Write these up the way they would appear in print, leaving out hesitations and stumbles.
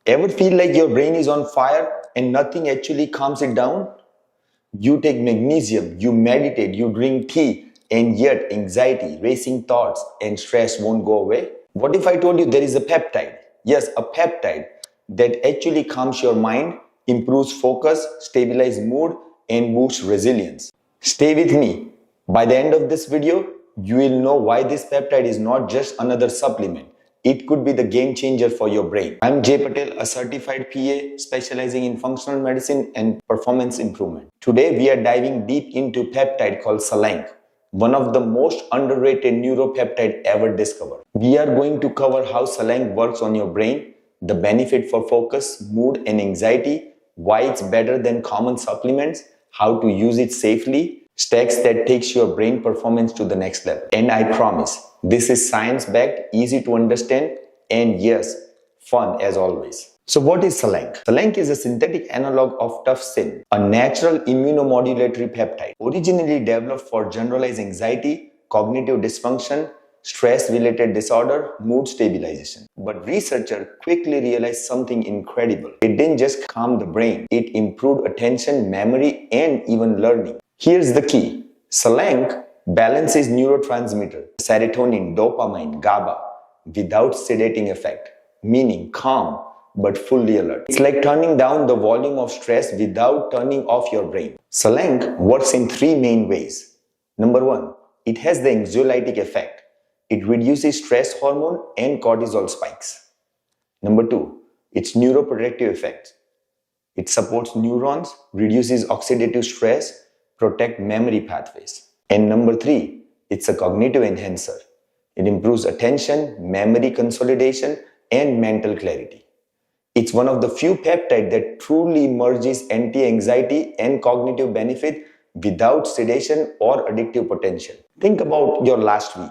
Ever feel like your brain is on fire and nothing actually calms it down? You take magnesium, you meditate, you drink tea, and yet anxiety, racing thoughts, and stress won't go away? What if I told you there is a peptide? Yes, a peptide that actually calms your mind, improves focus, stabilizes mood, and boosts resilience. Stay with me. By the end of this video, you will know why this peptide is not just another supplement. It could be the game changer for your brain. I'm Jay Patel, a certified PA specializing in functional medicine and performance improvement. Today, we are diving deep into peptide called Selank, one of the most underrated neuropeptide ever discovered. We are going to cover how Selank works on your brain, the benefit for focus, mood, and anxiety, why it's better than common supplements, how to use it safely, stacks that takes your brain performance to the next level. And I promise, this is science-backed, easy to understand, and yes, fun as always. So what is Selank? Selank is a synthetic analog of tufsin, a natural immunomodulatory peptide, originally developed for generalized anxiety, cognitive dysfunction, stress-related disorder, mood stabilization. But researchers quickly realized something incredible. It didn't just calm the brain, it improved attention, memory, and even learning. Here's the key. Selank balances neurotransmitter, serotonin, dopamine, GABA, without sedating effect, meaning calm but fully alert. It's like turning down the volume of stress without turning off your brain. Selank works in three main ways. Number one, it has the anxiolytic effect. It reduces stress hormone and cortisol spikes. Number two, its neuroprotective effect. It supports neurons, reduces oxidative stress, protect memory pathways. And number three, it's a cognitive enhancer. It improves attention, memory consolidation, and mental clarity. It's one of the few peptides that truly merges anti-anxiety and cognitive benefit without sedation or addictive potential. Think about your last week.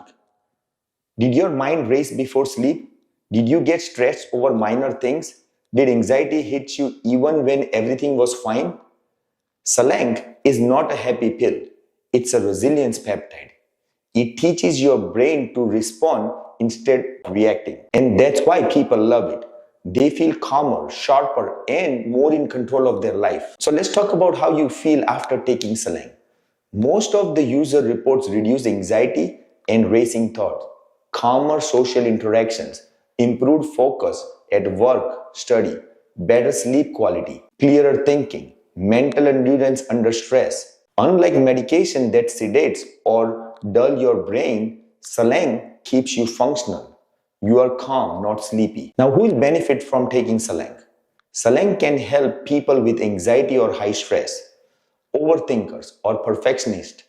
Did your mind race before sleep? Did you get stressed over minor things? Did anxiety hit you even when everything was fine? Selank is not a happy pill. It's a resilience peptide. It teaches your brain to respond instead of reacting. And that's why people love it. They feel calmer, sharper, and more in control of their life. So let's talk about how you feel after taking Selank. Most of the user reports reduced anxiety and racing thoughts, calmer social interactions, improved focus at work, study, better sleep quality, clearer thinking, mental endurance under stress. Unlike medication that sedates or dull your brain, Selank keeps you functional. You are calm, not sleepy. Now, who will benefit from taking Selank? Selank can help people with anxiety or high stress, overthinkers or perfectionists,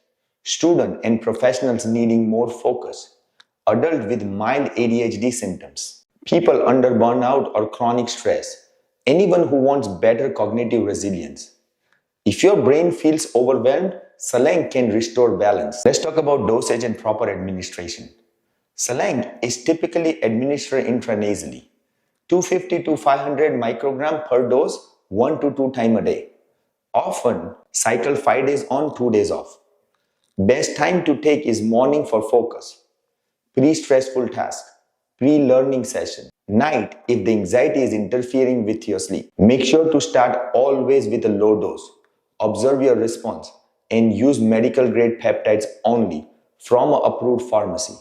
students and professionals needing more focus, adults with mild ADHD symptoms, people under burnout or chronic stress, anyone who wants better cognitive resilience. If your brain feels overwhelmed, Selank can restore balance. Let's talk about dosage and proper administration. Selank is typically administered intranasally, 250 to 500 microgram per dose, 1 to 2 times a day. Often, cycle 5 days on, 2 days off. Best time to take is morning for focus, pre-stressful task, pre-learning session, night if the anxiety is interfering with your sleep. Make sure to start always with a low dose. Observe your response and use medical grade peptides only from an approved pharmacy.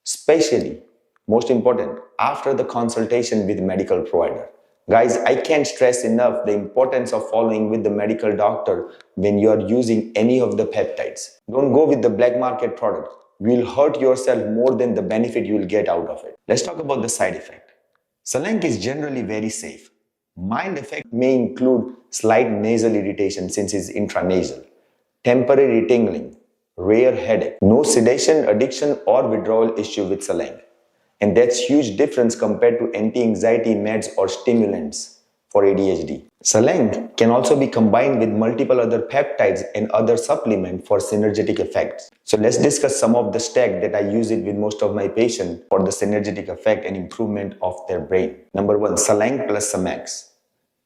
Especially, most important, after the consultation with medical provider. Guys, I can't stress enough the importance of following with the medical doctor when you are using any of the peptides. Don't go with the black market product. You will hurt yourself more than the benefit you will get out of it. Let's talk about the side effect. Selank is generally very safe. Mild effect may include slight nasal irritation since it's intranasal, temporary tingling, rare headache, no sedation, addiction, or withdrawal issue with Selank. And that's huge difference compared to anti-anxiety meds or stimulants for ADHD. Selank can also be combined with multiple other peptides and other supplements for synergetic effects. So let's discuss some of the stack that I use it with most of my patients for the synergetic effect and improvement of their brain. Number one, Selank plus Samax.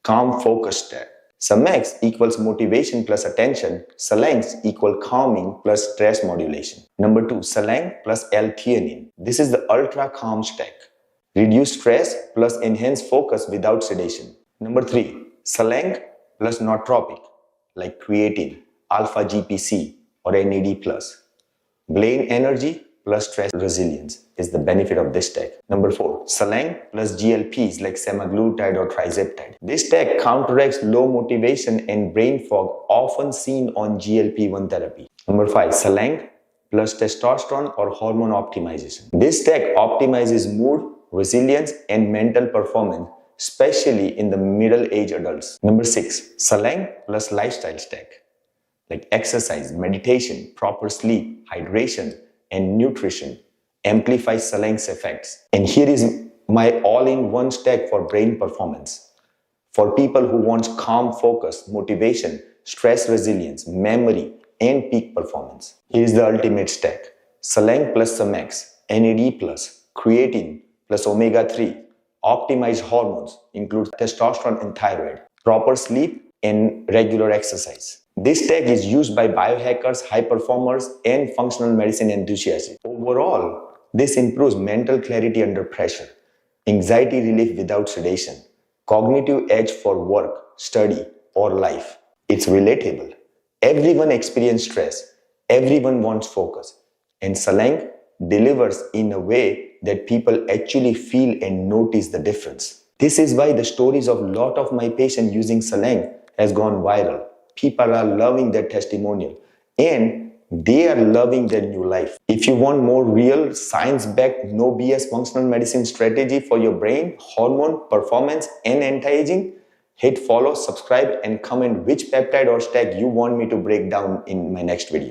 Calm focus stack. Samax equals motivation plus attention. Selank equal calming plus stress modulation. Number two, Selank plus L-theanine. This is the ultra calm stack. Reduce stress plus enhance focus without sedation. Number 3, Selank plus nootropic like creatine, alpha GPC or NAD plus. Brain energy plus stress resilience is the benefit of this tech. Number 4, Selank plus GLPs like semaglutide or trizeptide. This tech counteracts low motivation and brain fog often seen on GLP-1 therapy. Number 5, Selank plus testosterone or hormone optimization. This tech optimizes mood, resilience, and mental performance, especially in the middle-aged adults. Number 6, Selank plus lifestyle tech like exercise, meditation, proper sleep, hydration, and nutrition amplifies Selank's effects. And here is my all-in-one stack for brain performance. For people who want calm focus, motivation, stress resilience, memory, and peak performance. Here is the ultimate stack. Selank plus Semex, NAD plus, creatine plus omega-3. Optimized hormones include testosterone and thyroid. Proper sleep and regular exercise. This tech is used by biohackers, high performers, and functional medicine enthusiasts. Overall, this improves mental clarity under pressure, anxiety relief without sedation, cognitive edge for work, study, or life. It's relatable. Everyone experiences stress. Everyone wants focus. And Selank delivers in a way that people actually feel and notice the difference. This is why the stories of a lot of my patients using Selank has gone viral. People are loving their testimonial and they are loving their new life. If you want more real, science-backed, no BS functional medicine strategy for your brain, hormone, performance, and anti-aging, hit follow, subscribe, and comment which peptide or stack you want me to break down in my next video.